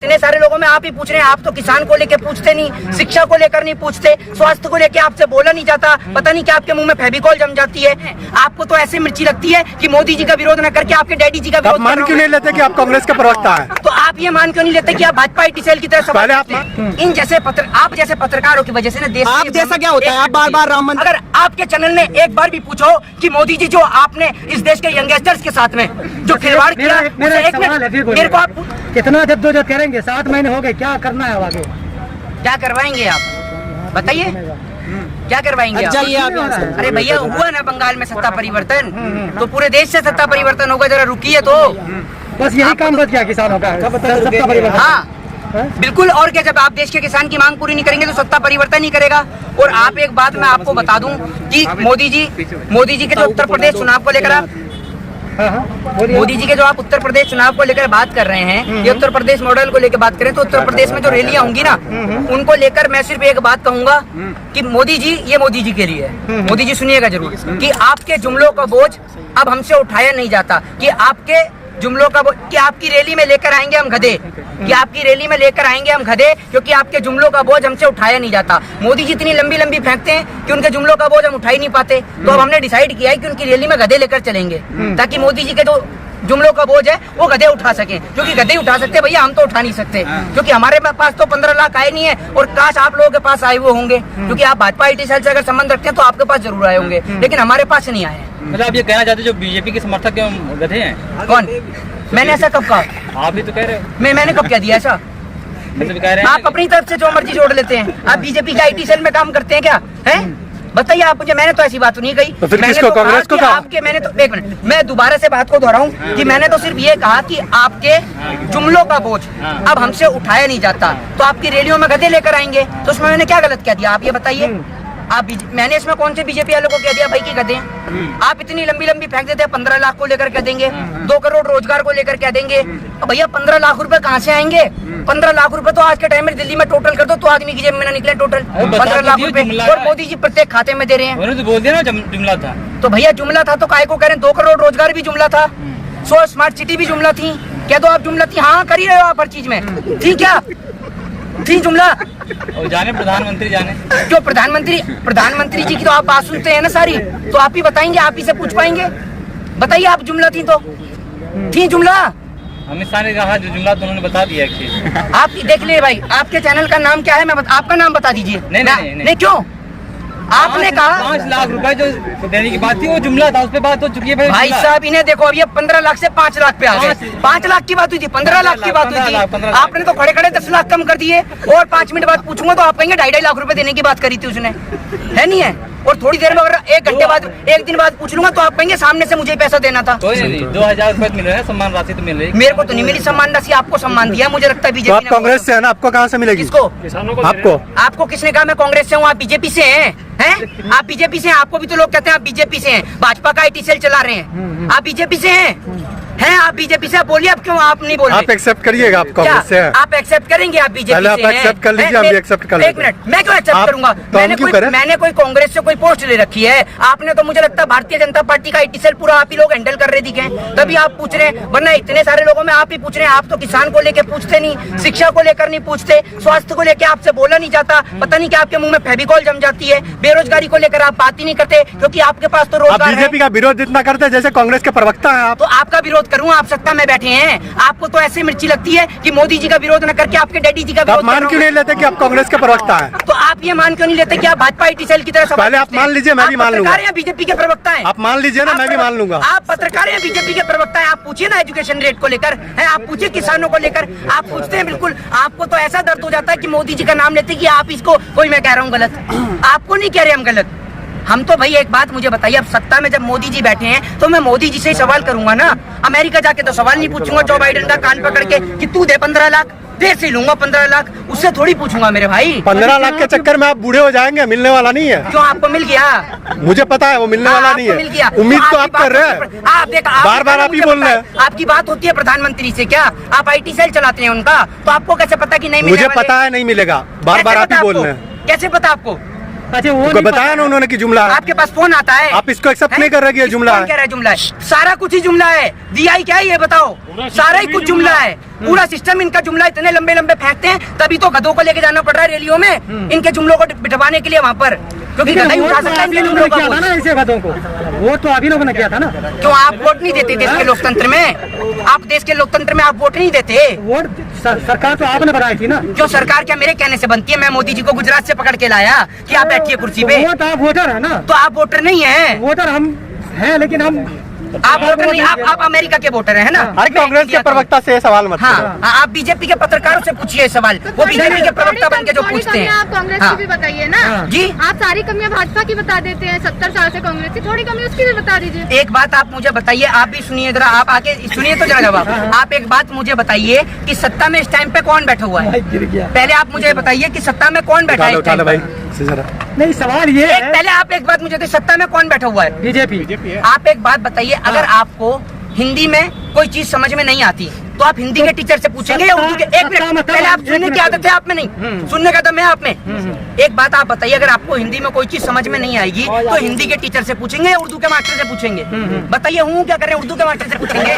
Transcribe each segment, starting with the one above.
इतने सारे लोगों में आप ही पूछ रहे हैं। आप तो किसान को लेकर पूछते नहीं, शिक्षा को लेकर नहीं पूछते, स्वास्थ्य को लेकर आपसे बोला नहीं जाता। पता नहीं क्या आपके मुंह में फेविकॉल जम जाती है। आपको तो ऐसे मिर्ची लगती है कि मोदी जी का विरोध न करके आपके डैडी जी का विरोध मान क्यों नहीं लेते कि आप कांग्रेस के प्रवक्ता हैं? तो आप ये मान क्यों नहीं लेते कि आप भाजपा ITCL की तरफ पहले आप इन जैसे आप जैसे पत्रकारों की वजह से ना देश आप जैसा क्या होता है? आप बार बार राम मंदिर, अगर आपके चैनल ने एक बार भी पूछो कि मोदी जी जो आपने इस देश के यंगस्टर्स के साथ में जो खिलवाड़ किया, मेरे को आप कितना जद्दोजहद करेंगे? 7 महीने हो गए, क्या करना है आगे? क्या करवाएंगे आप बताइए, क्या करवाएंगे आप? जाइए आप यहाँ से। अरे भैया हुआ ना बंगाल में सत्ता परिवर्तन, तो पूरे देश से सत्ता परिवर्तन होगा। जरा रुकिए तो। बस यही काम बच गया किसानों का, सत्ता परिवर्तन। हाँ बिल्कुल। और क्या, जब आप देश के किसान की मांग पूरी नहीं करेंगे तो सत्ता परिवर्तन नहीं करेगा। और आप एक बात मैं आपको बता दूं कि मोदी जी के जो उत्तर प्रदेश चुनाव को लेकर आप मोदी जी के जो आप उत्तर प्रदेश चुनाव को लेकर बात कर रहे हैं, ये उत्तर प्रदेश मॉडल को लेकर बात करें तो उत्तर प्रदेश में जो रैलियां होंगी ना, उनको लेकर मैं सिर्फ एक बात कहूंगा कि मोदी जी, ये मोदी जी के लिए है। मोदी जी सुनिएगा जरूर कि आपके जुमलों का बोझ अब हमसे उठाया नहीं जाता। कि आपके जुमलों का कि आपकी रैली में लेकर आएंगे हम गधे, कि आपकी रैली में लेकर आएंगे हम गधे, क्योंकि आपके जुमलों का बोझ हमसे उठाया नहीं जाता। मोदी जी इतनी लंबी लंबी फेंकते हैं कि उनके जुमलों का बोझ हम उठा ही नहीं पाते। तो अब हमने डिसाइड किया है कि उनकी रैली में गधे लेकर चलेंगे, ताकि मोदी जी के जो जुमलों का बोझ है वो गधे उठा सके। क्योंकि गधे उठा सकते भैया, हम तो उठा नहीं सकते, क्योंकि हमारे पास तो 15 लाख आए नहीं है। और काश आप लोगों के पास आए हुए होंगे, क्योंकि आप भाजपा ITCL से अगर संबंध रखते हैं तो आपके पास जरूर आए होंगे, लेकिन हमारे पास नहीं आए। मतलब आप ये कहना चाहते हैं जो बीजेपी के समर्थक गधे हैं? कौन? मैंने ऐसा कब कहा? आप भी तो कह रहे हो। मैंने कब कह दिया ऐसा? मतलब कह रहे हैं आप अपनी तरफ से जो मर्जी जोड़ लेते हैं। आप बीजेपी का ITCL में काम करते हैं क्या? हैं? बताइए आप मुझे। मैंने तो ऐसी बात नहीं कही। तो फिर मैंने किसको, तो कांग्रेस को कहा? आपके मैंने तो एक मिनट, मैं दोबारा से बात को दोहराऊं कि मैंने तो सिर्फ ये कहा कि आपके जुमलों का बोझ अब हमसे उठाया नहीं जाता। तो आपकी रैलियों में गधे लेकर आएंगे, तो उसमें मैंने क्या गलत कह दिया? आप ये बताइए। मैंने इसमें कौन से बीजेपी वालों को कह दिया भाई कि गधे? आप इतनी लंबी लंबी फेंक देते हैं। 15 लाख को लेकर कह देंगे, 2 करोड़ रोजगार को लेकर कह देंगे। भैया 15 लाख रुपए कहाँ से आएंगे? 15 लाख रुपए तो आज के टाइम में दिल्ली में टोटल कर दो तो आदमी की जेब में ना निकले टोटल 15 लाख रुपए। और मोदी जी प्रत्येक खाते में दे रहे हैं। उन्होंने तो बोल दिया ना जुमला था। तो भैया जुमला था तो काहे को कह रहे हैं? 2 करोड़ रोजगार भी जुमला था, 100 स्मार्ट सिटी भी जुमला थी। कह दो आप जुमला थी। हाँ कर ही रहे हो आप हर चीज में। ठीक क्या थी जुमला? और जाने प्रधानमंत्री जाने क्यों? प्रधानमंत्री जी की तो आप बात सुनते हैं ना सारी, तो आप ही बताएंगे, आप ही से पूछ पाएंगे। बताइए आप जुमला थी तो थी जुमला? अमित शाह ने कहा जो जुमला तो उन्होंने बता दिया। आप देख ले भाई, आपके चैनल का नाम क्या है? आपका नाम बता दीजिए। नहीं क्यों? आपने कहा 5 लाख रुपए जो देने की बात थी वो जुमला था, उस पे बात हो चुकी है भाई साहब। इन्हें देखो अब ये 15 लाख से 5 लाख पे आ गए। 5 लाख की बात हुई थी, 15 लाख की बात हुई थी। आपने तो खड़े खड़े 10 लाख कम कर दिए। और 5 मिनट बाद पूछूंगा तो आप कहेंगे 2.5 लाख रुपए देने की बात करी थी उसने, है नहीं है? और थोड़ी देर में अगर 1 घंटे बाद, 1 दिन बाद पूछ लूंगा तो आप कहेंगे सामने से मुझे पैसा देना था। कोई नहीं, 2000 रुपए मिल रहे हैं, सम्मान राशि तो मिल रही है। मेरे को तो नहीं मिली सम्मान राशि, आपको सम्मान दिया मुझे लगता है बीजेपी। तो आप कांग्रेस से है ना, आपको कहाँ से मिलेगी? किसको? आपको किसने कहा मैं कांग्रेस से हूँ? आप बीजेपी से हैं? आप बीजेपी से हैं? आपको भी तो लोग कहते हैं आप बीजेपी से हैं, भाजपा का ITCL चला रहे हैं। आप बीजेपी से हैं? आप बीजेपी से? आप बोलिए, आप क्यों आप नहीं बोल रहे? आप एक्सेप्ट करिएगा, आप कांग्रेस से हैं? आप एक्सेप्ट करेंगे? आप बीजेपी पहले आप एक्सेप्ट कर लीजिए, हम भी एक्सेप्ट कर लेते हैं। 1 मिनट, मैं क्यों एक्सेप्ट करूंगा? मैंने कोई कांग्रेस से कोई पोस्ट ले रखी है? आपने तो मुझे लगता है भारतीय जनता पार्टी का ITCL पूरा आप ही लोग हैंडल कर रहे दिखे, तभी आप पूछ रहे हैं। वरना इतने सारे लोगों में आप ही पूछ रहे हैं। आप तो किसान को लेकर पूछते नहीं, शिक्षा को लेकर नहीं पूछते, स्वास्थ्य को लेकर आपसे बोला नहीं जाता। पता नहीं क्या आपके मुंह में फेविकॉल जम जाती है। बेरोजगारी को लेकर आप बात ही नहीं करते, क्योंकि आपके पास तो रोजगार है। बीजेपी का विरोध इतना करते हैं जैसे कांग्रेस के प्रवक्ता है आप। तो आपका विरोध करूं? आप सत्ता में बैठे हैं, आपको तो ऐसे मिर्ची लगती है कि मोदी जी का विरोध न करके आपके डैडी जी का विरोध। आप मान क्यों नहीं लेते कि आप कांग्रेस के प्रवक्ता हैं? तो आप ये मान क्यों नहीं लेते कि आप भाजपा ITCL की तरफ? पहले आप मान लीजिए, मैं भी मान लूंगा। बीजेपी के प्रवक्ता हैं? आप मान लीजिए ना, मैं भी मान लूंगा। आप पत्रकार हैं, बीजेपी के प्रवक्ता हैं। आप पूछिए ना एजुकेशन रेट को लेकर, है आप पूछिए किसानों को लेकर, आप पूछते हैं। बिल्कुल आपको तो ऐसा दर्द हो जाता है कि मोदी जी का नाम लेते कि आप इसको, कोई मैं कह रहा हूँ गलत, आपको नहीं कह रहे हम गलत। हम तो भाई एक बात मुझे बताइए, अब सत्ता में जब मोदी जी बैठे हैं तो मैं मोदी जी से ही सवाल करूंगा ना। अमेरिका जाके तो सवाल नहीं पूछूंगा जो बाइडेन का कान पकड़ के कि तू दे 15 लाख, देर से लूंगा 15 लाख, उससे थोड़ी पूछूंगा मेरे भाई। 15 लाख के चक्कर में आप बूढ़े हो जाएंगे, मिलने वाला नहीं है। क्यों? आपको मिल गया? मुझे पता है वो मिलने वाला नहीं है। उम्मीद तो आप कर रहे हैं, बार बार आप ही बोल रहे हैं। आपकी बात होती है प्रधानमंत्री से क्या? आप ITCL चलाते हैं उनका, तो आपको कैसे पता कि नहीं मिलेगा? मुझे पता है नहीं मिलेगा, बार बार आप ही बोल रहे हैं। कैसे पता आपको? अच्छा वो उनको नहीं बताया ना उन्होंने कि जुमला है। आपके पास फोन आता है, आप इसको एक्सेप्ट नहीं कर रहे कि ये जुमला कौन है? कह रहा है जुमला है? सारा कुछ ही जुमला है। दिया ही क्या है ये बताओ? सारा ही कुछ जुमला है। पूरा सिस्टम इनका जुमला, इतने लंबे लंबे फेंकते हैं, तभी तो गधों को लेके जाना पड़ रहा है रैलियों में इनके जुमलों को बिठवाने के लिए वहाँ पर, क्योंकि गधा ही उठा सकता है इनके जुमलों किया था का। ना ऐसे गधों को, वो तो अभी लोगों ने किया था ना। क्यों आप वोट नहीं देते देश के लोकतंत्र में? आप देश के लोकतंत्र में आप वोट नहीं देते? वोट सरकार तो आपने बनाई थी ना। जो सरकार क्या मेरे कहने से बनती है? मैं मोदी जी को गुजरात से पकड़ के लाया कि आप बैठिए कुर्सी पे, वोट आप वोटर है ना। तो आप वोटर नहीं है। वोटर हम हैं, लेकिन हम आप वोटर नहीं, आप अमेरिका के वोटर है ना। अरे कांग्रेस के प्रवक्ता से ये सवाल मत करो। हाँ, आप बीजेपी के पत्रकारों से पूछिए सवाल, वो बीजेपी के प्रवक्ता बन के जो पूछते हैं। आप कांग्रेस हाँ। की भी बताइए ना जी। आप सारी कमियां भाजपा की बता देते हैं, 70 साल से कांग्रेस की, थोड़ी कमी उसकी भी बता दीजिए। एक बात आप मुझे बताइए, आप भी सुनिए जरा, आप आके सुनिए तो जरा जवाब। आप एक बात मुझे बताइए कि सत्ता में इस टाइम पे कौन बैठा हुआ है? पहले आप मुझे बताइए कि सत्ता में कौन बैठा है इस उठा टाइम लो पे? भाई से जरा। नहीं, सवाल ये है पहले आप एक बात मुझे, सत्ता में कौन बैठा हुआ है? बीजेपी। आप एक बात बताइए, अगर आपको हिंदी में कोई चीज समझ में नहीं आती तो आप हिंदी के टीचर से पूछेंगे या उर्दू के? एक मिनट, पहले आप सुनने की आदत है आप में नहीं, सुनने का दम है आप में। एक बात आप बताइए, अगर आपको हिंदी में कोई चीज समझ में नहीं आएगी तो हिंदी के टीचर से पूछेंगे या उर्दू के मास्टर से पूछेंगे? बताइए, हूँ क्या करें, उर्दू के मास्टर से पूछेंगे?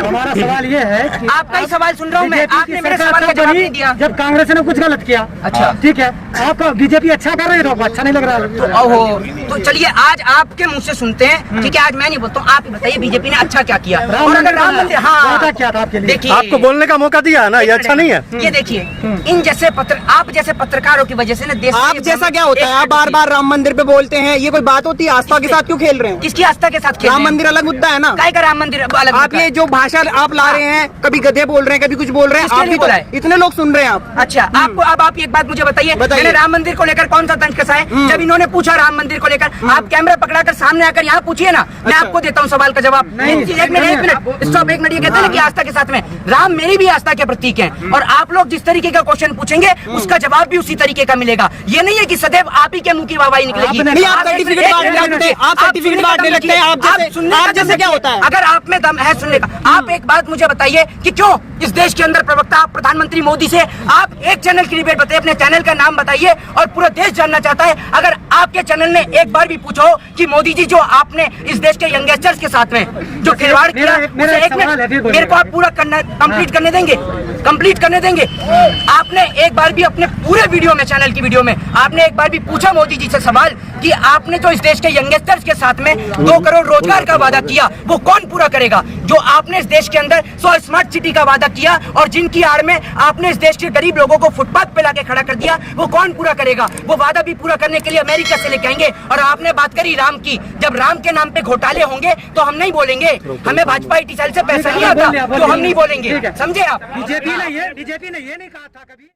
हमारा सवाल ये है कि आपका ही सवाल सुन रहा हूँ मैं, बीजेपी आपने की मेरे सरकार सवाल का तब जवाब बनी नहीं दिया। जब कांग्रेस ने कुछ गलत किया। अच्छा। ठीक है, आपका बीजेपी अच्छा कर रही है तो अच्छा नहीं लग रहा। ओहो, तो चलिए आज आपके मुंह से सुनते हैं। ठीक है, आज मैं नहीं बोलता हूँ, आप ही बताइए बीजेपी ने अच्छा क्या किया। और अगर राम मंदिर, हाँ क्या था आपके लिए? देखिए, आपको बोलने का मौका दिया ना, ये अच्छा नहीं है? ये देखिए, इन जैसे आप जैसे पत्रकारों की वजह से ना देश आप जैसा क्या होता है? आप बार बार राम मंदिर पे बोलते हैं, ये कोई बात होती है? आस्था के साथ क्यों खेल रहे हैं? किसकी आस्था के साथ खेल राम रहे हैं? मंदिर अलग मुद्दा है ना। काय का राम मंदिर अलग आप ये जो भाषा आप ला रहे हैं, कभी गधे बोल रहे हैं, कभी कुछ बोल रहे हैं, किसने आप भी बोला है? तो इतने लोग सुन रहे हैं आप। अच्छा, आपको अब आप एक बात मुझे बताइए, मैंने राम मंदिर को लेकर कौन सा तंज कसा है? जब इन्होंने पूछा राम मंदिर को लेकर, आप कैमरा पकड़ाकर सामने आकर यहाँ पूछिए ना, मैं आपको देता हूँ सवाल का जवाब। एक मिनट स्टॉप, एक मिनट। ये कहते हैं कि आस्था के साथ में राम मेरी भी आस्था के प्रतीक है, और आप लोग जिस तरीके का क्वेश्चन पूछेंगे उसका जवाब भी उसी तरीके का मिलेगा। ये नहीं है कि सदैव आप ही के मुंह की वाहवाही निकलेगी। नहीं, आप सर्टिफिकेट बांटने लगते हैं, आप सर्टिफिकेट बांटने लगते हैं, आप जैसे क्या होता है? अगर आप में दम है सुनने का, आप एक बात मुझे बताइए कि क्यों इस देश के अंदर प्रवक्ता आप प्रधानमंत्री मोदी से आप एक चैनल की डिबेट बताइए, अपने चैनल का नाम बताइए, और पूरा देश जानना चाहता है। अगर आपके चैनल ने एक बार भी पूछो कि मोदी जी जो आपने इस देश के यंगस्टर्स के साथ में जो खिलवाड़ किया, उसे एक मिनट मेरे को आप पूरा कंप्लीट करने देंगे? कंप्लीट करने देंगे? आपने एक बार भी अपने पूरे वीडियो में, चैनल की वीडियो में, आपने एक बार भी पूछा मोदी जी से सवाल कि आपने जो इस देश के यंगस्टर्स के साथ में 2 करोड़ रोजगार का वादा किया वो कौन पूरा करेगा? जो आपने इस देश के अंदर 100 स्मार्ट सिटी का वादा किया और जिनकी आड़ में आपने इस देश के गरीब लोगों को फुटपाथ पे लाके खड़ा कर दिया, वो कौन पूरा करेगा? वो वादा भी पूरा करने के लिए अमेरिका से लेके आएंगे। और आपने बात करी राम की, जब राम के नाम पे घोटाले होंगे तो हम नहीं बोलेंगे, हमें भाजपा सेल से पैसा नहीं आता तो हम नहीं बोलेंगे, समझे आप? बीजेपी ने ये नहीं कहा था कभी।